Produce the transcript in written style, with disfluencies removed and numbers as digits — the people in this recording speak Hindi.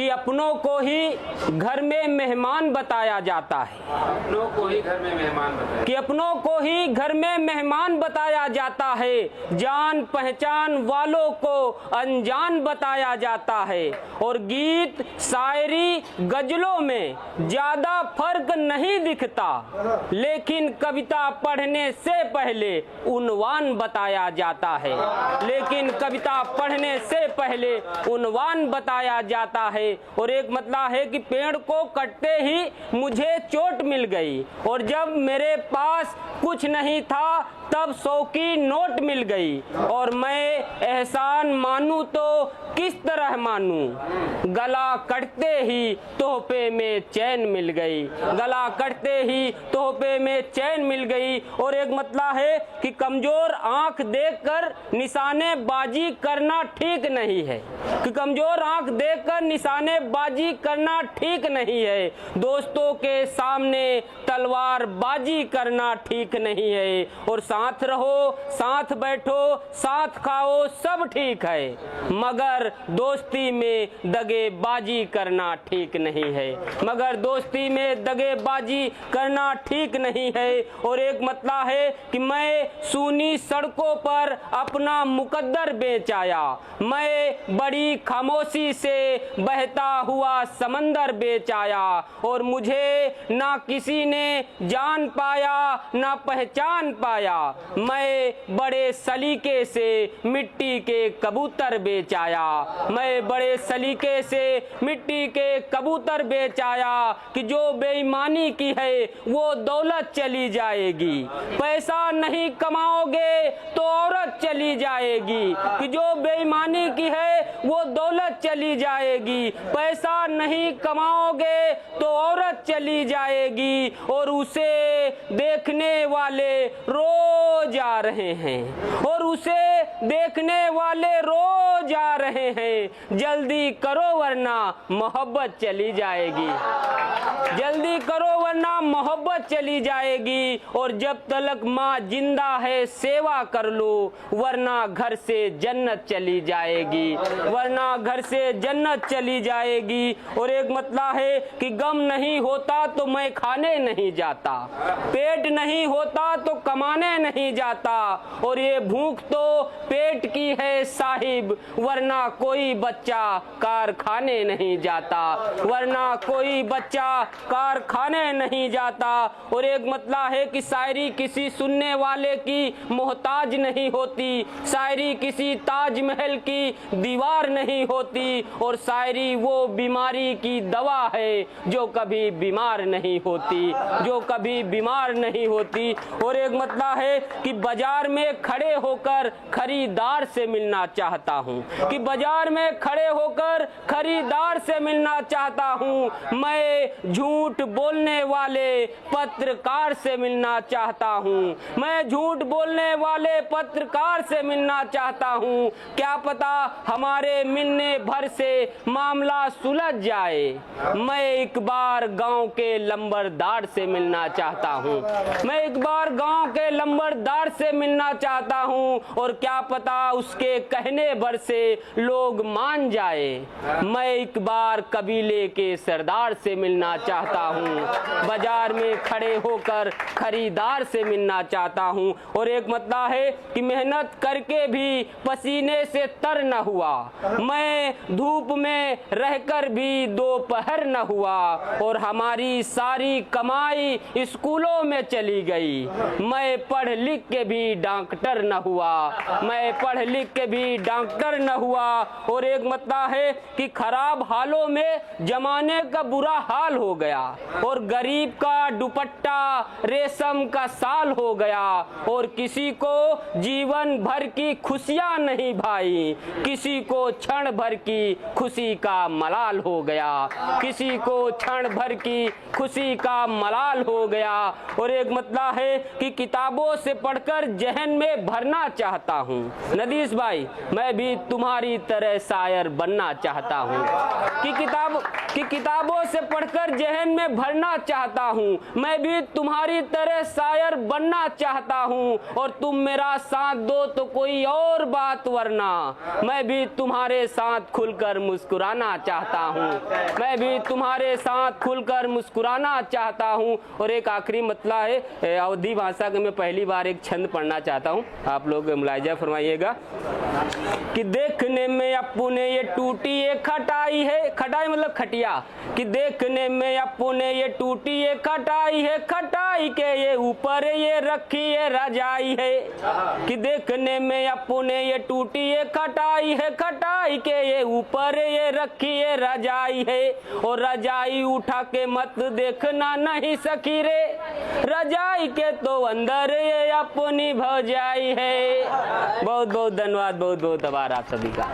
कि अपनों को ही घर में मेहमान बताया जाता है, अपनों को ही घर में मेहमान बताया, कि अपनों को ही घर में मेहमान बताया जाता है, जान पहचान वालों को अनजान बताया जाता है। और गीत शायरी गजलों में ज्यादा फर्क नहीं दिखता, लेकिन कविता पढ़ने से पहले उन्वान बताया जाता है, लेकिन कविता पढ़ने से पहले उन्वान बताया जाता है। और एक मतलब है कि पेड़ को कटते ही मुझे चोट मिल गई, और जब मेरे पास कुछ नहीं था तब 100 की नोट मिल गई, और मैं एहसान मानूं तो किस तरह मानूं, गला कटते ही तोहफे में चैन मिल गई, गला कटते ही तोहफे में चैन मिल गई। और एक मतलब है कि कमजोर आंख देखकर निशानेबाजी करना ठीक नहीं है, कि कमजोर आंख देखकर निशानेबाजी करना ठीक नहीं है, दोस्तों के सामने तलवारबाजी करना ठीक नहीं है। और साथ रहो, साथ बैठो, साथ खाओ, सब ठीक है, मगर दोस्ती में दगेबाजी करना ठीक नहीं है, मगर दोस्ती में दगेबाजी करना ठीक नहीं है। और एक मतलब है कि मैं सूनी सड़कों पर अपना मुकद्दर बेच आया, मैं बड़ी खामोशी से बहता हुआ समंदर बेच आया, और मुझे ना किसी ने जान पाया ना पहचान पाया, मैं बड़े सलीके से मिट्टी के कबूतर बेच आया, मैं बड़े सलीके से मिट्टी के कबूतर बेच आया, कि जो बेईमानी की है वो दौलत चली जाएगी, पैसा नहीं कमाओगे तो औरत चली जाएगी, कि जो बेईमानी की है वो दौलत चली जाएगी, पैसा नहीं कमाओगे तो औरत चली जाएगी। और उसे देखने वाले रोज आ रहे हैं, और उसे देखने वाले रोज आ रहे हैं, जल्दी करो वरना मोहब्बत चली जाएगी, जल्दी करो वरना मोहब्बत चली जाएगी। और जब तलक माँ जिंदा है सेवा कर लो, वरना घर से जन्नत चली जाएगी, वरना घर से जन्नत चली जाएगी। और एक मतलब है कि गम नहीं होता तो मैं खाने नहीं जाता, पेट नहीं होता तो कमाने नहीं जाता, और ये भूख तो पेट की है साहिब, वरना कोई बच्चा कारखाने नहीं जाता, वरना कोई बच्चा कारखाने नहीं जाता। और एक मतलब है कि शायरी किसी सुनने वाले की मोहताज नहीं होती, शायरी किसी ताजमहल की दीवार नहीं होती, और शायरी वो बीमारी की दवा है जो कभी बीमार नहीं होती, जो कभी बीमार नहीं होती। और एक मतलब है कि बाजार में खड़े होकर खरीदार से मिलना चाहता हूँ, कि बाजार में खड़े होकर खरीदार से मिलना चाहता हूँ, मैं झूठ बोलने वाले पत्रकार से मिलना चाहता हूँ, मैं झूठ बोलने वाले पत्रकार से मिलना चाहता हूँ, क्या पता हमारे मिलने भर से मामला सुलझ जाए, मैं एक बार गांव के लंबरदार से मिलना चाहता हूँ, मैं एक बार गांव के लंबरदार से मिलना चाहता हूँ, और क्या पता उसके कहने भर से लोग मान जाए, मैं एक बार कबीले के सरदार से मिलना चाहता हूँ, बाजार में खड़े होकर खरीदार से मिलना चाहता हूँ। और एक मतलब है कि मेहनत करके भी पसीने से तर न हुआ, मैं धूप में रहकर भी दोपहर न हुआ, और हमारी सारी कमाई स्कूलों में चली गई, मैं पढ़ लिख के भी डॉक्टर न हुआ, मैं पढ़ लिख के भी डॉक्टर न हुआ। और एक मतलब है कि खराब हालों में जमाने का बुरा हाल हो गया, और गरीब का दुपट्टा रेशम का साल हो गया, और किसी को जीवन भर की खुशियां नहीं भाई, किसी को क्षण भर की खुशी का मलाल हो गया, किसी को क्षण भर की खुशी का मलाल हो गया। और एक मतलब है कि किताबों से पढ़कर जहन में भरना चाहता हूँ, नदीस भाई मैं भी तुम्हारी तरह शायर बनना चाहता हूँ, कि किताबों से पढ़कर जहन में भरना चाहता हूँ, मैं भी तुम्हारी तरह शायर बनना चाहता हूँ, और तुम मेरा साथ दो तो कोई और बात, वरना मैं भी तुम्हारे साथ खुलकर मुस्कुराना रहना चाहता हूँ, मैं भी तुम्हारे साथ खुलकर मुस्कुराना चाहता हूँ। और एक आखिरी मतला है अवधी भाषा का, मैं पहली बार एक छंद पढ़ना चाहता हूँ, आप लोग मुलाहिजा फरमाइएगा कि देखने में अपने ये टूटी ये खटाई है, खटाई मतलब खटिया, कि देखने में अपने ये टूटी ये खटाई है, खटाई के ये ऊपर ये रखी ये रजाई है, कि देखने में अपने ये टूटी ये खटाई है, खटाई के ये ऊपर ये रखी ये रजाई है, और रजाई उठा के मत देखना नहीं सकी रे, रजाई के तो अंदर ये अपनी भौजाई है। बहुत बहुत धन्यवाद, बहुत बहुत आभार आप सभी का।